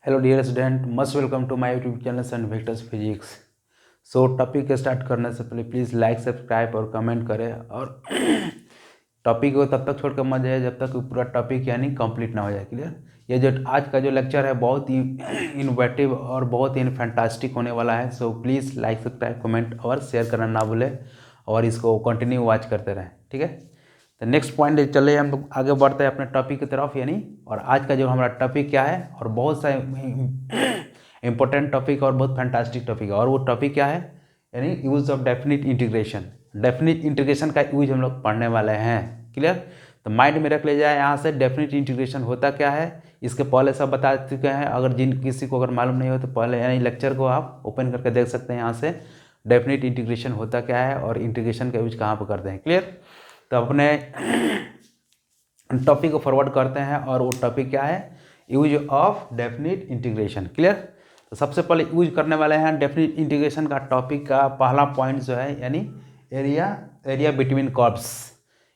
Hello dear student, must welcome to my YouTube channel sun vectors physics. So topic start करने से पहले please like subscribe और comment करें और topic को तब तक छोड़कर मत जाए जब तक पूरा टॉपिक यानी कंप्लीट ना हो जाए। क्लियर। ये जो आज का जो लेक्चर है बहुत ही इनोवेटिव और बहुत ही फैंटास्टिक होने वाला है। So please like subscribe comment और शेयर करना ना भूलें और इसको कंटिन्यू वॉच करते रहें। ठीक है। तो नेक्स्ट पॉइंट चले हम लोग आगे बढ़ते हैं अपने टॉपिक की तरफ यानी। और आज का जो हमारा टॉपिक क्या है और बहुत सा इंपॉर्टेंट टॉपिक और बहुत फैंटास्टिक टॉपिक है। और वो टॉपिक क्या है यानी use of definite integration. Definite integration का यूज हम लोग पढ़ने वाले हैं। क्लियर। तो माइंड में रख ले जाए यहाँ से डेफिनिट इंटीग्रेशन होता क्या है। इसके पहले सब बता चुके हैं। अगर किसी को अगर मालूम नहीं हो तो पहले यानी लेक्चर को आप ओपन करके देख सकते हैं यहाँ से डेफिनिट इंटीग्रेशन होता क्या है और इंटीग्रेशन का यूज कहाँ पर करते हैं। क्लियर। तो अपने टॉपिक को फॉरवर्ड करते हैं और वो टॉपिक क्या है, use of definite integration. Clear. तो सबसे पहले यूज करने वाले हैं डेफिनिट इंटीग्रेशन का टॉपिक का पहला पॉइंट जो है यानी area between curves.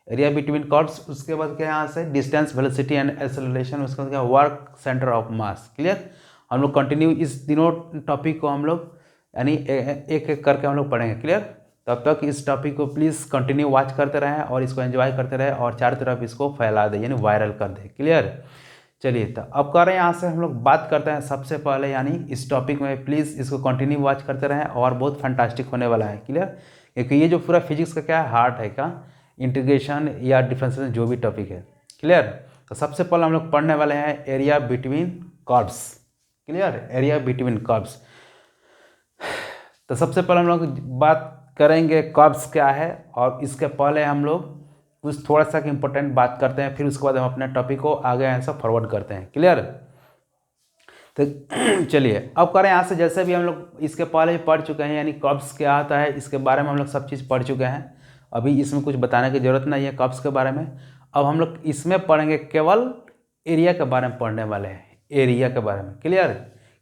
Area between curves, उसके बाद क्या यहाँ से डिस्टेंस, वेलोसिटी एंड एक्सेलरेशन, उसके बाद क्या work centre of mass. Clear. हम लोग कंटिन्यू इस तीनों टॉपिक को हम लोग यानी एक एक करके हम लोग पढ़ेंगे। क्लियर। तब तक इस टॉपिक को प्लीज़ कंटिन्यू वॉच करते रहें और इसको एंजॉय करते रहें और चारों तरफ इसको फैला दें यानी वायरल कर दें। क्लियर। चलिए तो अब कर रहे हैं यहाँ से हम लोग बात करते हैं सबसे पहले यानी इस टॉपिक में प्लीज़ इसको कंटिन्यू वॉच करते रहें और बहुत फैंटास्टिक होने वाला है। क्लियर। क्योंकि ये जो पूरा फिजिक्स का क्या है, हार्ट है का इंटीग्रेशन या डिफरेंशिएशन जो भी टॉपिक है। क्लियर। तो सबसे पहले हम लोग पढ़ने वाले हैं area between curves. Clear. Area between curves. तो सबसे पहले हम लोग बात करेंगे कर्व्स क्या है और इसके पहले हम लोग कुछ थोड़ा सा इंपॉर्टेंट बात करते हैं, फिर उसके बाद हम अपने टॉपिक को आगे ऐसा फॉरवर्ड करते हैं। क्लियर। तो चलिए अब करें यहाँ से, जैसे भी हम लोग इसके पहले ही पढ़ चुके हैं यानी कर्व्स क्या आता है इसके बारे में हम लोग सब चीज़ पढ़ चुके हैं। अभी इसमें कुछ बताने की ज़रूरत नहीं है कर्व्स के बारे में। अब हम लोग इसमें पढ़ेंगे केवल एरिया के बारे में पढ़ने वाले हैं, एरिया के बारे में। क्लियर।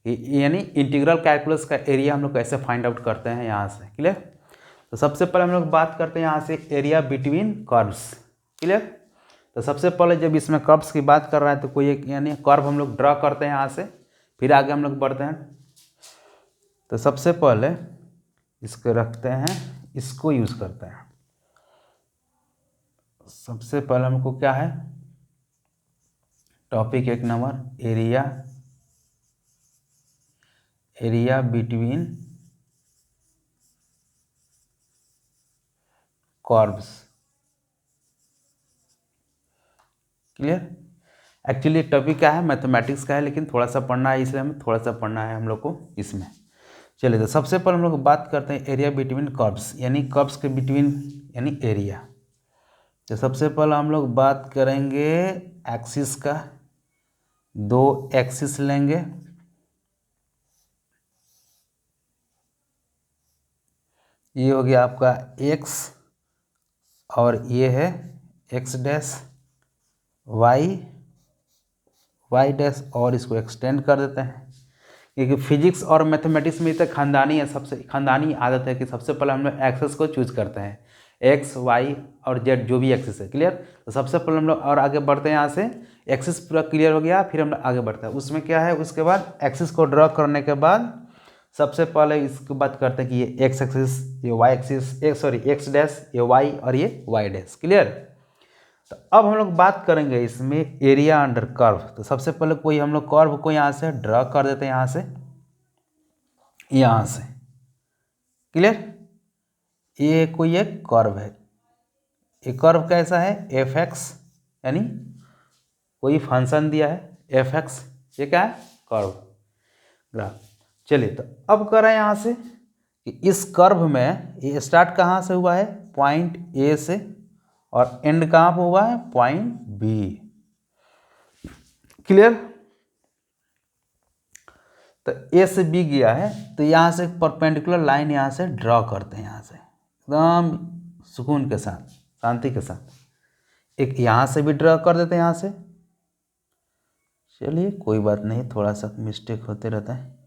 यानी इंटीग्रल कैलकुलस का एरिया हम लोग कैसे फाइंड आउट करते हैं यहाँ से। क्लियर। तो सबसे पहले हम लोग बात करते हैं यहाँ से एरिया बिटवीन कर्व्स। क्लियर। तो सबसे पहले जब इसमें कर्व्स की बात कर रहा है तो कोई एक यानी कर्व हम लोग ड्रा करते हैं यहाँ से, फिर आगे हम लोग बढ़ते हैं। तो सबसे पहले इसको रखते हैं, इसको यूज़ करते हैं। सबसे पहले हमको क्या है, टॉपिक एक number area between curves. Clear. Actually topic क्या है, मैथमेटिक्स का है, लेकिन थोड़ा सा पढ़ना है इसलिए हमें थोड़ा सा पढ़ना है हम लोग को इसमें। चलिए तो सबसे पहले हम लोग बात करते हैं एरिया बिटवीन कर्व्स यानी कर्व्स के बिटवीन यानी एरिया। तो सबसे पहले हम लोग बात करेंगे एक्सिस का। दो एक्सिस लेंगे, ये हो गया आपका एक्स और ये है एक्स डैश, वाई डैश, और इसको एक्सटेंड कर देते हैं क्योंकि फिजिक्स और मैथमेटिक्स में तो खानदानी है, सबसे खानदानी आदत है कि सबसे पहले हम लोग एक्सेस को चूज करते हैं, एक्स वाई और जेड जो भी एक्सिस है। क्लियर। तो सबसे पहले हम लोग और आगे बढ़ते हैं यहाँ से, एक्सिस पूरा क्लियर हो गया, फिर हम लोग आगे बढ़ते हैं। उसमें क्या है, उसके बाद एक्सिस को ड्रॉ करने के बाद सबसे पहले इसकी बात करते हैं कि ये एक्स एक्सिस, ये वाई एक्सिस, एक्स डैश, ये वाई और ये वाई डैश। क्लियर। तो अब हम लोग बात करेंगे इसमें एरिया अंडर कर्व। तो सबसे पहले कोई हम लोग कर्व को यहाँ से ड्रॉ कर देते हैं, यहाँ से। क्लियर। ये कोई एक कर्व है, ये कर्व कैसा है, एफ एक्स यानी कोई फंक्शन दिया है एफ एक्स, ये क्या है, कर्व ग्राफ। चलिए तो अब कर रहे हैं यहाँ से कि इस कर्व में ये स्टार्ट कहाँ से हुआ है, पॉइंट ए से, और एंड कहाँ पर हुआ है, पॉइंट बी। क्लियर। तो ए से बी गया है तो यहाँ से परपेंडिकुलर लाइन यहाँ से ड्रॉ करते हैं, यहाँ से एकदम सुकून के साथ, शांति के साथ। एक यहाँ से भी ड्रॉ कर देते हैं यहाँ से। चलिए कोई बात नहीं, थोड़ा सा मिस्टेक होते रहता है।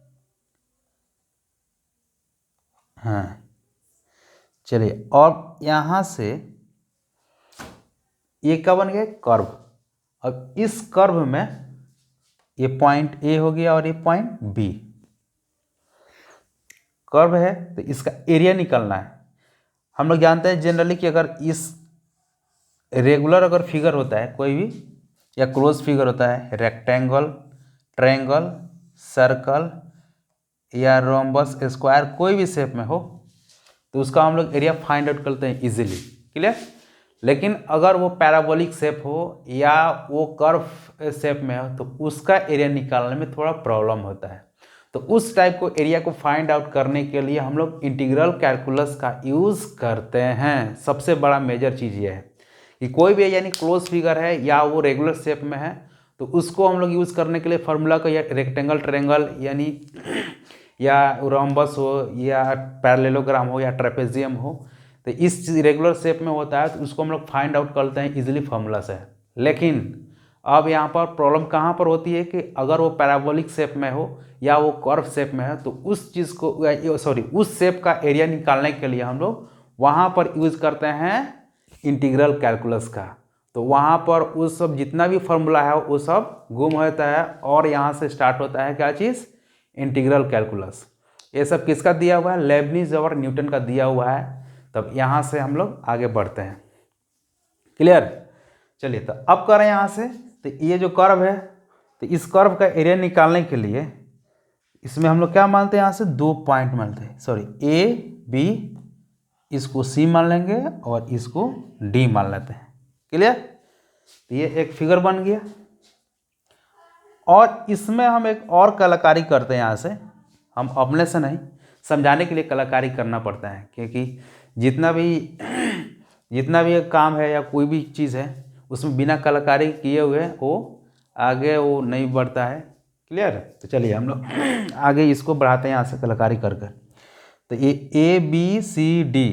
हाँ चलिए, और यहाँ से ये क्या बन गया, कर्व। अब इस कर्व में ये पॉइंट ए हो गया और ये पॉइंट बी। कर्व है तो इसका एरिया निकालना है। हम लोग जानते हैं जनरली कि अगर इस रेगुलर अगर फिगर होता है कोई भी या क्लोज फिगर होता है, रेक्टेंगल, ट्रायंगल, सर्कल या रोम्बस, स्क्वायर, कोई भी शेप में हो, तो उसका हम लोग एरिया फाइंड आउट करते हैं इजीली। क्लियर। लेकिन अगर वो पैराबोलिक शेप हो या वो कर्व शेप में हो तो उसका एरिया निकालने में थोड़ा प्रॉब्लम होता है। तो उस टाइप को एरिया को फाइंड आउट करने के लिए हम लोग इंटीग्रल कैलकुलस का यूज़ करते हैं। सबसे बड़ा मेजर चीज़ ये है कि कोई भी यानी क्लोज फिगर है या वो रेगुलर शेप में है तो उसको हम लोग यूज़ करने के लिए फार्मूला का या रेक्टेंगल, ट्रायंगल यानी या रोम्बस हो या पैरेललोग्राम हो या ट्रेपेजियम हो, तो इस रेगुलर शेप में होता है तो उसको हम लोग फाइंड आउट करते हैं इजीली फार्मूला से। लेकिन अब यहाँ पर प्रॉब्लम कहाँ पर होती है कि अगर वो पैराबोलिक शेप में हो या वो कर्व शेप में है तो उस चीज़ को उस शेप का एरिया निकालने के लिए हम लोग वहाँ पर यूज़ करते हैं इंटीग्रल कैलकुलस का। तो वहाँ पर उस सब जितना भी फार्मूला है वो सब गुम होता है और यहाँ से स्टार्ट होता है क्या चीज़, इंटीग्रल कैलकुलस। ये सब किसका दिया हुआ है, लेबनिज और न्यूटन का दिया हुआ है। तब यहाँ से हम लोग आगे बढ़ते हैं। क्लियर। चलिए तो अब करें यहाँ से, तो ये जो कर्व है तो इस कर्व का एरिया निकालने के लिए इसमें हम लोग क्या मानते हैं, यहाँ से 2 पॉइंट मानते हैं, सॉरी ए बी, इसको सी मान लेंगे और इसको डी मान लेते हैं। क्लियर। तो ये एक फिगर बन गया और इसमें हम एक और कलाकारी करते हैं। यहाँ से हम अपने से नहीं, समझाने के लिए कलाकारी करना पड़ता है, क्योंकि जितना भी काम है या कोई भी चीज़ है उसमें बिना कलाकारी किए हुए वो आगे वो नहीं बढ़ता है। क्लियर। तो चलिए हम लोग आगे इसको बढ़ाते हैं यहाँ से कलाकारी कर कर। तो ये ए बी सी डी,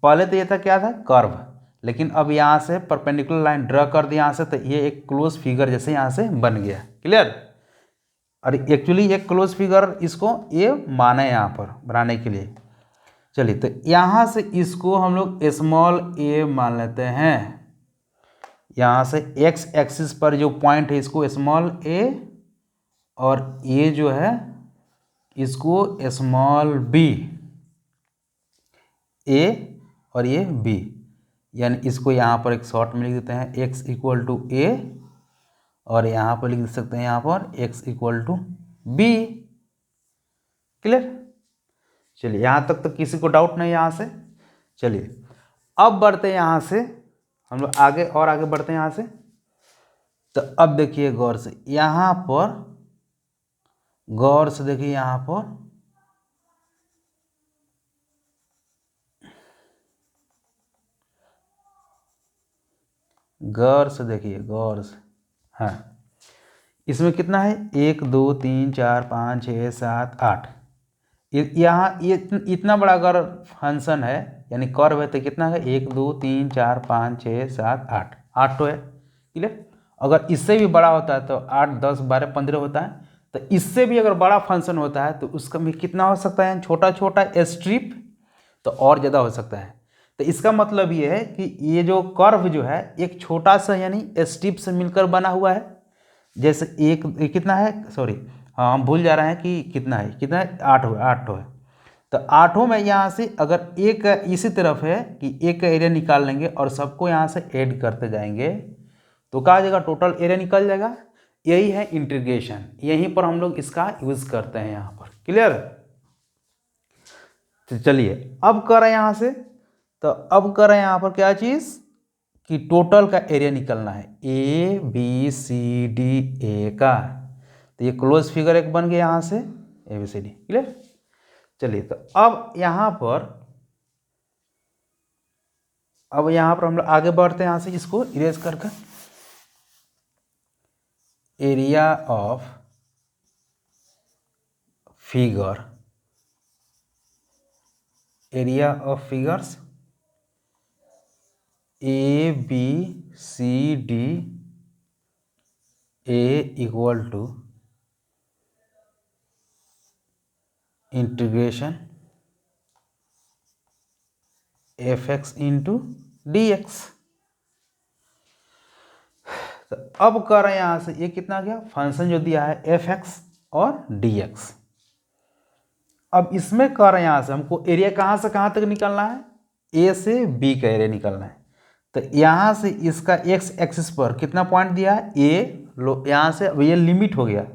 पहले तो ये था क्या था, कर्व, लेकिन अब यहाँ से परपेंडिकुलर लाइन ड्रा कर दी यहाँ से, तो ये एक क्लोज फिगर जैसे यहाँ से बन गया। क्लियर। और एक्चुअली एक क्लोज फिगर इसको ये माना है यहाँ पर बनाने के लिए। चलिए तो यहाँ से इसको हम लोग स्मॉल ए मान लेते हैं। यहाँ से एक्स एक्सिस पर जो पॉइंट है इसको स्मॉल ए और ये जो है इसको स्मॉल बी, ए और ये बी, यानी इसको यहाँ पर एक शॉर्ट में लिख देते हैं x इक्वल टू ए और यहाँ पर लिख सकते हैं यहाँ पर x equal to B. Clear. चलिए यहाँ तक तो किसी को डाउट नहीं यहाँ से। चलिए अब बढ़ते हैं यहाँ से, हम लोग आगे और आगे बढ़ते हैं यहाँ से। तो अब देखिए गौर से, यहाँ पर गौर से देखिए, यहाँ पर गौर से देखिए, गौर से। हाँ, इसमें कितना है, 1 2 3 4 5 6 7 8। यहाँ ये इतना बड़ा अगर फंक्शन है यानी कर्व है तो कितना है, 1 2 3 4 5 6 7 8, 8 तो है। क्लियर। अगर इससे भी बड़ा होता है तो 8 10 12 15 होता है। तो इससे भी अगर बड़ा फंक्शन होता है तो उसका भी कितना हो सकता है, छोटा छोटा स्ट्रिप तो और ज़्यादा हो सकता है। तो इसका मतलब ये है कि ये जो कर्व जो है एक छोटा सा यानी स्ट्रिप से मिलकर बना हुआ है। जैसे एक कितना है, सॉरी हाँ हम भूल जा रहे हैं कि कितना है, 8 है। तो 8 में यहाँ से अगर एक इसी तरफ है कि एक का एरिया निकाल लेंगे और सबको यहाँ से ऐड करते जाएंगे तो क्या आ जाएगा, टोटल एरिया निकल जाएगा। यही है इंटीग्रेशन, यहीं पर हम लोग इसका यूज़ करते हैं यहाँ पर। क्लियर। तो चलिए अब करें यहाँ से, तो अब करें यहाँ पर क्या चीज़ कि टोटल का एरिया निकलना है, ए बी सी डी ए का। तो ये क्लोज फिगर एक बन गया यहाँ से, A B C D. Clear. चलिए तो अब यहाँ पर हम लोग आगे बढ़ते हैं यहाँ से, इसको इरेज कर कर। Area of figure, area of figures A B C D A equal to integration F X into D X. तो अब कर रहे हैं यहाँ से ये कितना गया, फंक्शन जो दिया है एफ एक्स और डी एक्स। अब इसमें कर रहे हैं यहाँ से हमको एरिया कहाँ से कहाँ तक निकालना है, ए से बी का एरिया निकालना है। तो यहाँ से इसका एक्स एक्सिस पर कितना पॉइंट दिया है, ए लो, यहाँ से अब ये लिमिट हो गया,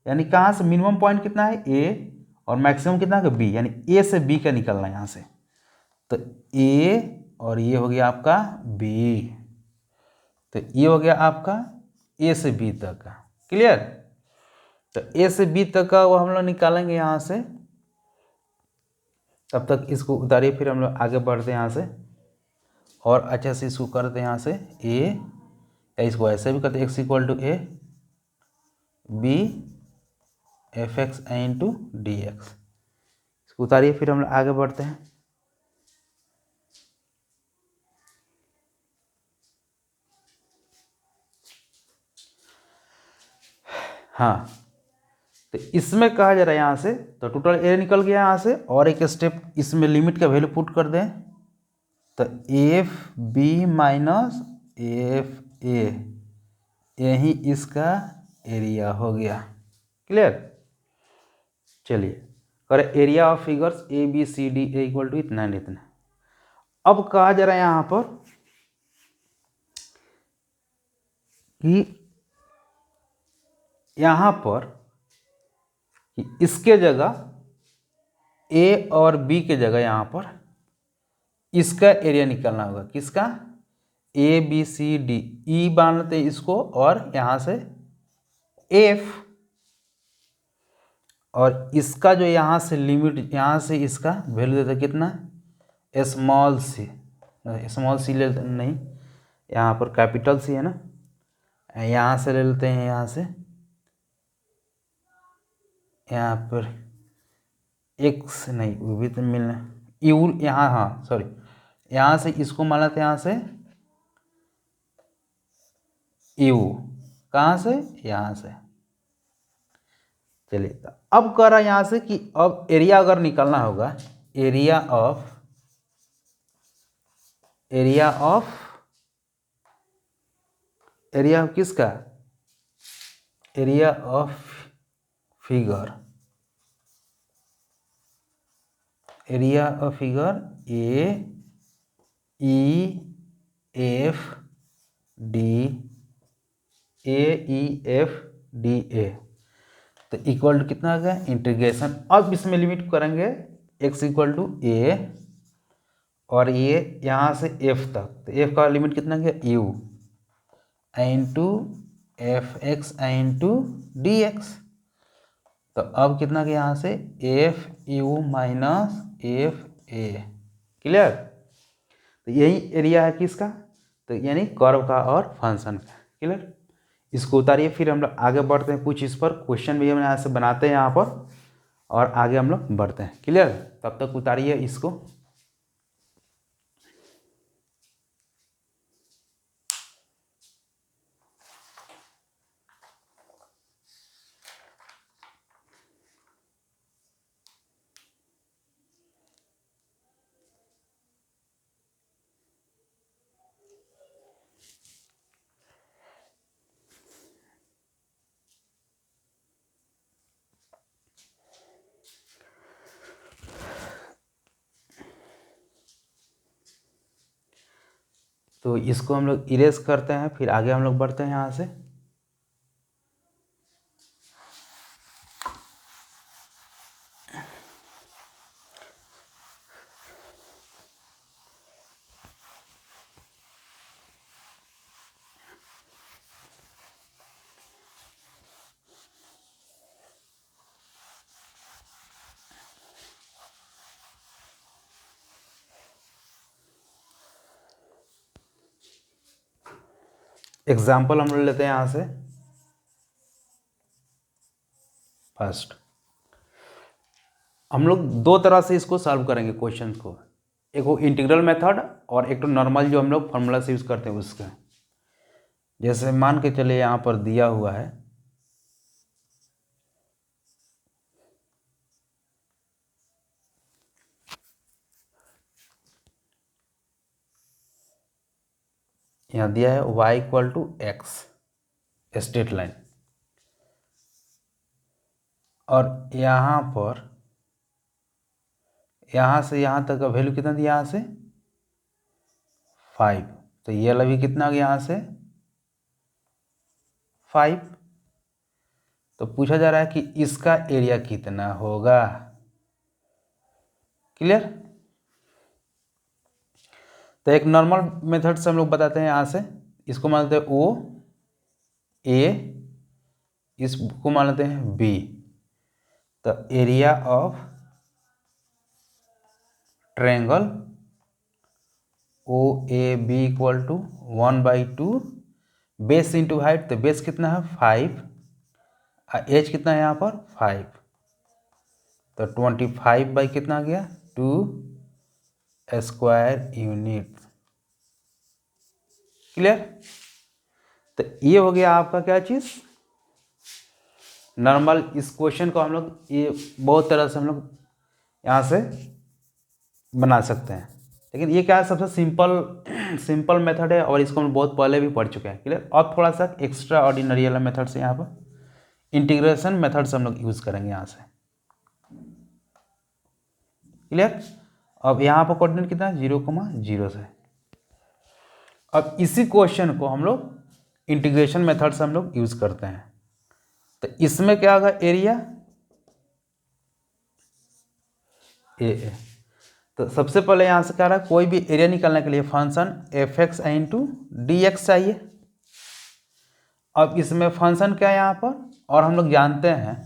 यानी कहाँ से मिनिमम पॉइंट कितना है ए और मैक्सिमम कितना है बी, यानी ए से बी का निकलना है यहाँ से। तो ए और ये हो गया आपका बी, तो ये हो गया आपका ए से बी तक का। क्लियर। तो ए से बी तक का वो हम लोग निकालेंगे यहाँ से। तब तक इसको उतारिए, फिर हम लोग आगे बढ़ते हैं यहाँ से और अच्छे से इसको करते हैं यहाँ से ए, या इसको ऐसे भी करते हैं X equal to A B F X into D X. इसको उतारिए, फिर हम लोग आगे बढ़ते हैं। हाँ, तो इसमें कहा जा रहा है यहाँ से, तो टोटल एरिया निकल गया यहाँ से, और एक स्टेप इसमें लिमिट का वैल्यू पुट कर दें, तो F B minus F A, यही इसका एरिया हो गया। क्लियर। चलिए करें area of figures A B C D A equal to इतना एंड इतना। अब कहा जा रहा है यहाँ पर कि यहाँ पर कि इसके जगह ए और बी के जगह यहाँ पर इसका एरिया निकालना होगा। किसका, ए बी सी डी, ई बांधते हैं इसको, और यहाँ से एफ, और इसका जो यहाँ से लिमिट, यहाँ से इसका वैल्यू देते कितना, स्मॉल सी, स्मॉल सी ले लेते नहीं, यहाँ पर कैपिटल सी है ना, यहाँ से ले लेते हैं, यहाँ से यहाँ पर एक्स नहीं, वो भी तो मिलना यू यहाँ, हाँ सॉरी, यहाँ से इसको मान लेते हैं, यहाँ से यू, कहाँ से, यहाँ से। चलिए तो अब कह रहा है यहाँ से कि अब एरिया अगर निकालना होगा, एरिया ऑफ किसका, area of figure, area of figure A E F D A, तो इक्वल टू कितना आ गया, इंटीग्रेशन। अब इसमें लिमिट करेंगे x इक्वल टू ए, और ये यहाँ से f तक, तो f का लिमिट कितना गया u into F X into D X. तो अब कितना गया यहाँ से F you minus F A. Clear. तो यही एरिया है किसका, तो यानी कर्व का और फंक्शन का। क्लियर। इसको उतारिए, फिर हम लोग आगे बढ़ते हैं, कुछ इस पर क्वेश्चन भी हम यहाँ से बनाते हैं यहाँ पर, और आगे हम लोग बढ़ते हैं। क्लियर। तब तक उतारिए इसको। तो इसको हम लोग इरेज करते हैं, फिर आगे हम लोग बढ़ते हैं यहाँ से। एग्जाम्पल हम लोग लेते हैं यहाँ से। फर्स्ट हम लोग दो तरह से इसको सॉल्व करेंगे क्वेश्चन को, एक वो इंटीग्रल मेथड और एक तो नॉर्मल जो हम लोग फॉर्मूला से यूज़ करते हैं उसका। जैसे मान के चले यहाँ पर दिया हुआ है यहाँ दिया है y equal to X, straight line, और यहाँ पर यहाँ से यहाँ तक का वैल्यू कितना दिया, यहाँ से 5, तो ये वाला भी कितना आ गया यहाँ से 5। तो पूछा जा रहा है कि इसका एरिया कितना होगा। क्लियर। तो एक नॉर्मल मेथड से हम लोग बताते हैं, यहाँ से इसको मान लेते हैं ओ ए, इसको मान लेते हैं बी। तो area of triangle O A B equal to 1/2 base into height. तो बेस कितना है 5, एज कितना है यहाँ पर 5, तो 25 बाई कितना आ गया 2 स्क्वायर यूनिट। क्लियर। तो ये हो गया आपका क्या चीज़, नॉर्मल। इस क्वेश्चन को हम लोग ये बहुत तरह से हम लोग यहाँ से बना सकते हैं, लेकिन ये क्या है सबसे सिंपल मेथड है, और इसको हम बहुत पहले भी पढ़ चुके हैं। क्लियर। अब थोड़ा सा एक्स्ट्रा ऑर्डिनरी वाला मेथड से यहाँ पर इंटीग्रेशन मेथड से हम लोग यूज़ करेंगे यहाँ से। क्लियर। अब यहाँ पर कोऑर्डिनेट कितना है 0,0 से। अब इसी क्वेश्चन को हम लोग इंटीग्रेशन मेथड से हम लोग यूज़ करते हैं। तो इसमें क्या होगा एरिया ए। तो सबसे पहले यहाँ से क्या रहा है, कोई भी एरिया निकालने के लिए फंक्शन fx इंटू dx चाहिए। अब इसमें फंक्शन क्या है यहाँ पर, और हम लोग जानते हैं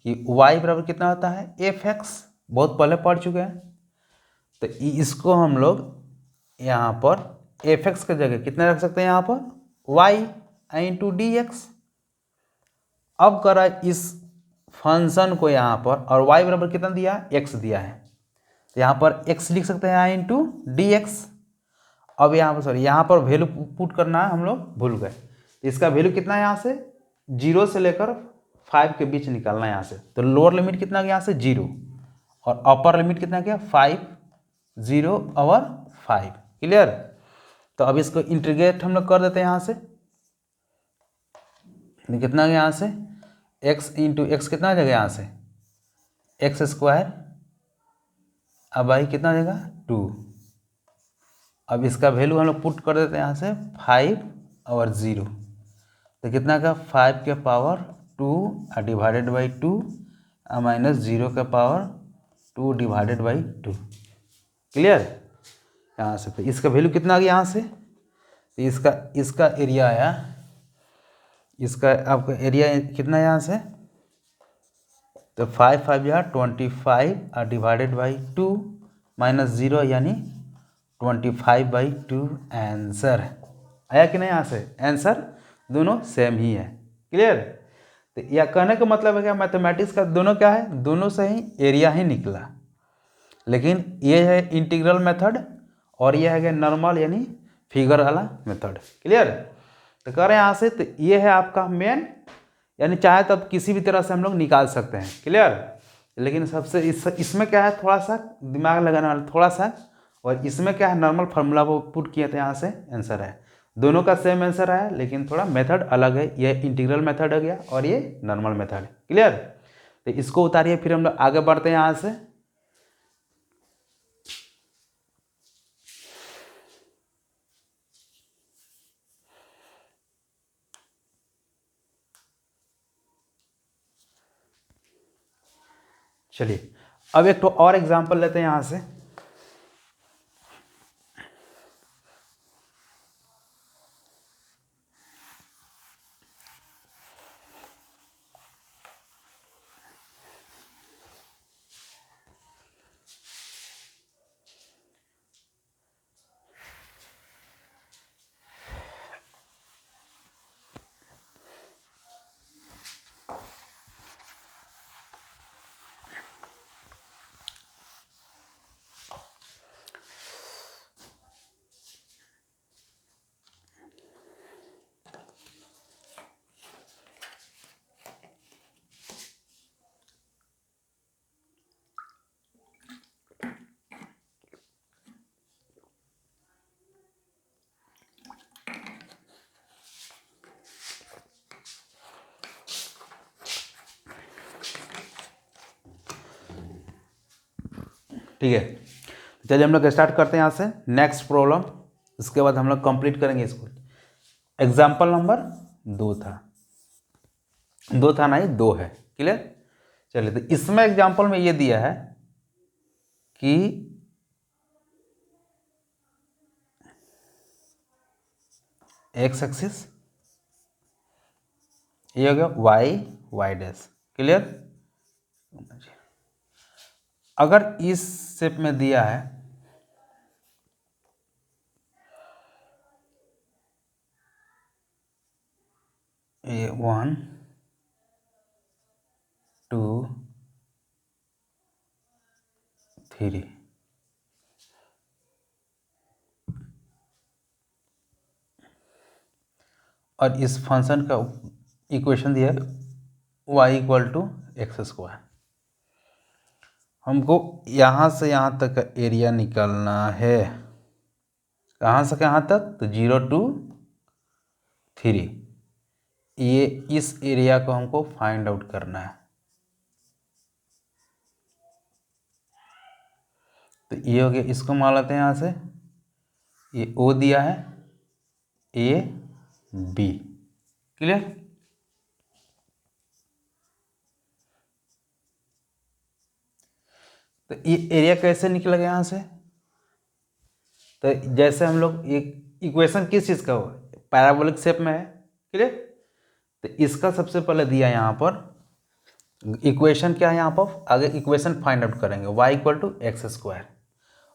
कि y बराबर कितना होता है fx, बहुत पहले पढ़ चुके हैं। तो इसको हम लोग यहाँ पर fx की जगह कितना रख सकते हैं, यहाँ पर y इंटू dx। अब करा इस फंक्शन को यहाँ पर, और y बराबर कितना दिया x दिया है, तो यहाँ पर x लिख सकते हैं i इंटू डी एक्स। अब यहाँ पर सॉरी यहाँ पर वैल्यू पुट करना है, हम लोग भूल गए। तो इसका वैल्यू कितना है यहाँ से 0 से लेकर 5 के बीच निकालना है यहाँ से। तो लोअर लिमिट कितना गया यहाँ से 0, और अपर लिमिट कितना गया 5, 0 और 5। क्लियर। तो अब इसको इंटीग्रेट हम लोग कर देते हैं यहाँ से। कितना गया यहाँ से x इंटू एक्स कितना आ जाएगा यहाँ से एक्स स्क्वायर, अब आई कितना देगा 2। अब इसका वैल्यू हम लोग पुट कर देते हैं यहाँ से 5 और 0, तो कितना का 5 के पावर 2 डिवाइडेड बाई 2 माइनस 0 के पावर 2 डिवाइडेड बाई 2। क्लियर। यहाँ से तो इसका वैल्यू कितना आ गया यहाँ से, तो इसका एरिया आया, इसका आपका एरिया कितना है यहाँ से, तो 5 या 25 डिवाइडेड बाई 2 माइनस 0 यानी 25/2 आंसर आया कि नहीं। यहाँ से आंसर दोनों सेम ही है। क्लियर। तो यह कहने का मतलब है क्या, मैथमेटिक्स का दोनों क्या है, दोनों से ही एरिया ही निकला, लेकिन ये है इंटीग्रल मेथड और ये है नॉर्मल यानी फिगर वाला मेथड। क्लियर। तो कह रहे हैं यहाँ से, तो ये है आपका मेन, यानी चाहे तब किसी भी तरह से हम लोग निकाल सकते हैं। क्लियर। लेकिन सबसे इसमें क्या है थोड़ा सा दिमाग लगाने वाला थोड़ा सा, और इसमें क्या है नॉर्मल फार्मूला वो पुट किए थे, यहाँ से आंसर है। दोनों का सेम आंसर है, लेकिन थोड़ा मेथड अलग है। ये इंटीग्रल मेथड हो गया और ये नॉर्मल मेथड है। क्लियर। तो इसको उतारिए, फिर हम लोग आगे बढ़ते हैं यहाँ से। चलिए अब एक तो और एग्जांपल लेते हैं यहाँ से। ठीक है, चलिए हम लोग स्टार्ट करते हैं यहाँ से नेक्स्ट प्रॉब्लम, उसके बाद हम लोग कंप्लीट करेंगे इसको। एग्जाम्पल नंबर 2 था, 2 था नहीं 2 है, क्लियर। चलिए तो इसमें एग्जाम्पल में ये दिया है कि एक्स एक्सिस, ये हो गया वाई डैश, क्लियर। अगर इस शेप में दिया है ये 1 2 3, और इस फंक्शन का इक्वेशन दिया है y equal to X square. हमको यहाँ से यहाँ तक का एरिया निकालना है, कहाँ से कहाँ तक, तो 0 to 3, ये इस एरिया को हमको फाइंड आउट करना है। तो ये हो गया, इसको मान लेते हैं यहाँ से, ये O दिया है, A B, क्लियर। तो ये एरिया कैसे निकलेगा यहाँ से, तो जैसे हम लोग एक इक्वेशन किस चीज़ का हो, पैराबोलिक शेप में है, क्लियर। तो इसका सबसे पहले दिया यहाँ पर इक्वेशन क्या है, यहाँ पर आगे इक्वेशन फाइंड आउट करेंगे, y equal to X square.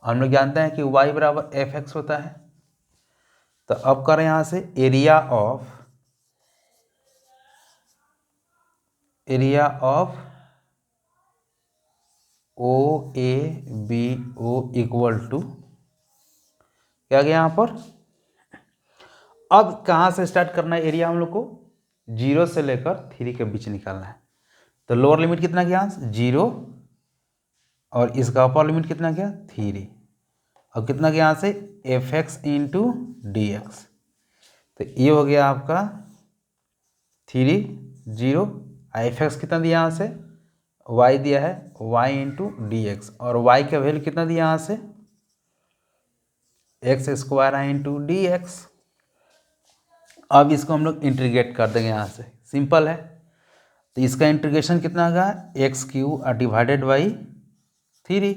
हम लोग जानते हैं कि y बराबर एफ एक्स होता है। तो अब करें यहाँ से area of O A B O equal to क्या गया यहाँ पर। अब कहाँ से स्टार्ट करना है एरिया, हम लोग को 0 से लेकर 3 के बीच निकालना है। तो लोअर लिमिट कितना गया, 0, और इसका अपर लिमिट कितना गया, 3, और कितना गया यहाँ से F X into D X. तो ये हो गया आपका 3 0, एफ एक्स कितना दिया यहाँ से, y दिया है y इंटू डी एक्स, और y का वैल्यू कितना दिया यहाँ से, x square into D x. अब इसको हम लोग इंटीग्रेट कर देंगे यहाँ से, सिंपल है। तो इसका इंटीग्रेशन कितना होगा, x Q divided by 3,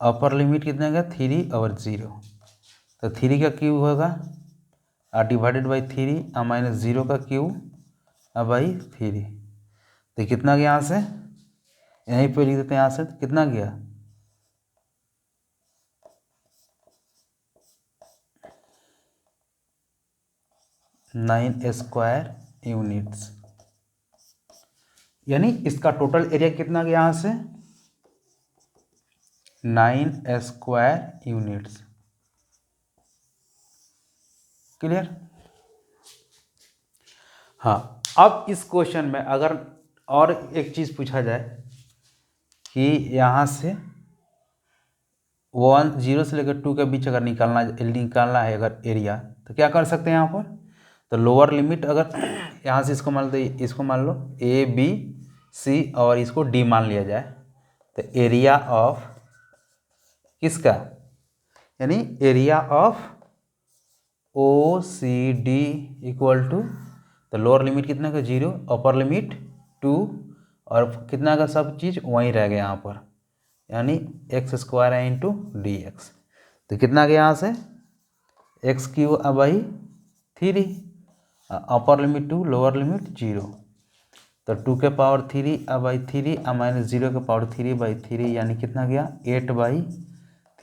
upper limit कितना होगा 3 और 0, तो 3 का क्यूब होगा डिवाइडेड बाई 3 माइनस 0 का क्यूब बाई 3। तो कितना गया यहाँ से, यहीं पे लिख देते हैं, यहाँ से कितना गया 9 स्क्वायर यूनिट्स, यानी इसका टोटल एरिया कितना गया यहाँ से 9 स्क्वायर यूनिट्स, क्लियर। हाँ, अब इस क्वेश्चन में अगर और एक चीज़ पूछा जाए कि यहाँ से 0 से लेकर 2 के बीच अगर निकालना है अगर एरिया, तो क्या कर सकते हैं यहाँ पर। तो लोअर लिमिट अगर यहाँ से इसको मान लो ए बी सी और इसको डी मान लिया जाए, तो एरिया ऑफ किसका, यानी area of O C D equal to, तो लोअर लिमिट कितना का 0, अपर लिमिट 2, और कितना का सब चीज़ वहीं रह गया यहाँ पर, यानी x square into D X. तो कितना गया यहाँ से x Q by 3, upper limit 2, lower limit 0, तो 2 के पावर 3 बाई 3 माइनस 0 के पावर 3 बाई 3, यानी कितना गया 8 बाई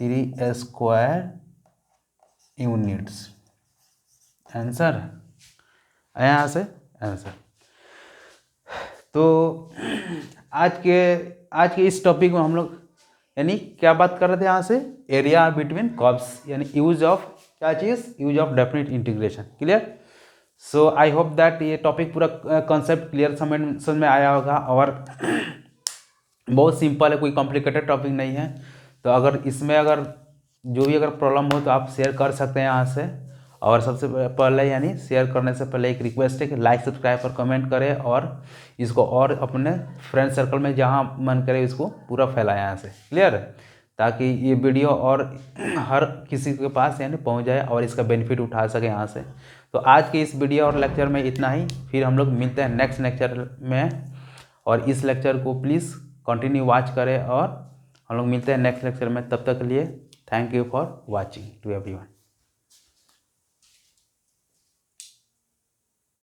3 स्क्वायर यूनिट्स। आंसर यहाँ से आंसर। तो आज के इस टॉपिक में हम लोग यानी क्या बात कर रहे थे, यहाँ से एरिया बिटवीन कर्व्स, यानी यूज ऑफ क्या चीज़, use of definite integration, clear. So I hope that ये टॉपिक पूरा कॉन्सेप्ट क्लियर समझ में आया होगा, और बहुत सिंपल है, कोई कॉम्प्लिकेटेड टॉपिक नहीं है। तो अगर इसमें अगर जो भी अगर प्रॉब्लम हो तो आप शेयर कर सकते हैं यहाँ से, और सबसे पहले यानी शेयर करने से पहले एक रिक्वेस्ट है कि लाइक सब्सक्राइब और कमेंट करें और इसको और अपने फ्रेंड सर्कल में जहाँ मन करे इसको पूरा फैलाएं यहाँ से। क्लियर, ताकि ये वीडियो और हर किसी के पास यानी पहुँच जाए और इसका बेनिफिट उठा सके यहाँ से। तो आज के इस वीडियो और लेक्चर में इतना ही, फिर हम लोग मिलते हैं नेक्स्ट लेक्चर में। और इस लेक्चर को प्लीज़ कंटिन्यू वॉच करें और हम लोग मिलते हैं नेक्स्ट लेक्चर में। तब तक के लिए thank you for watching to everyone.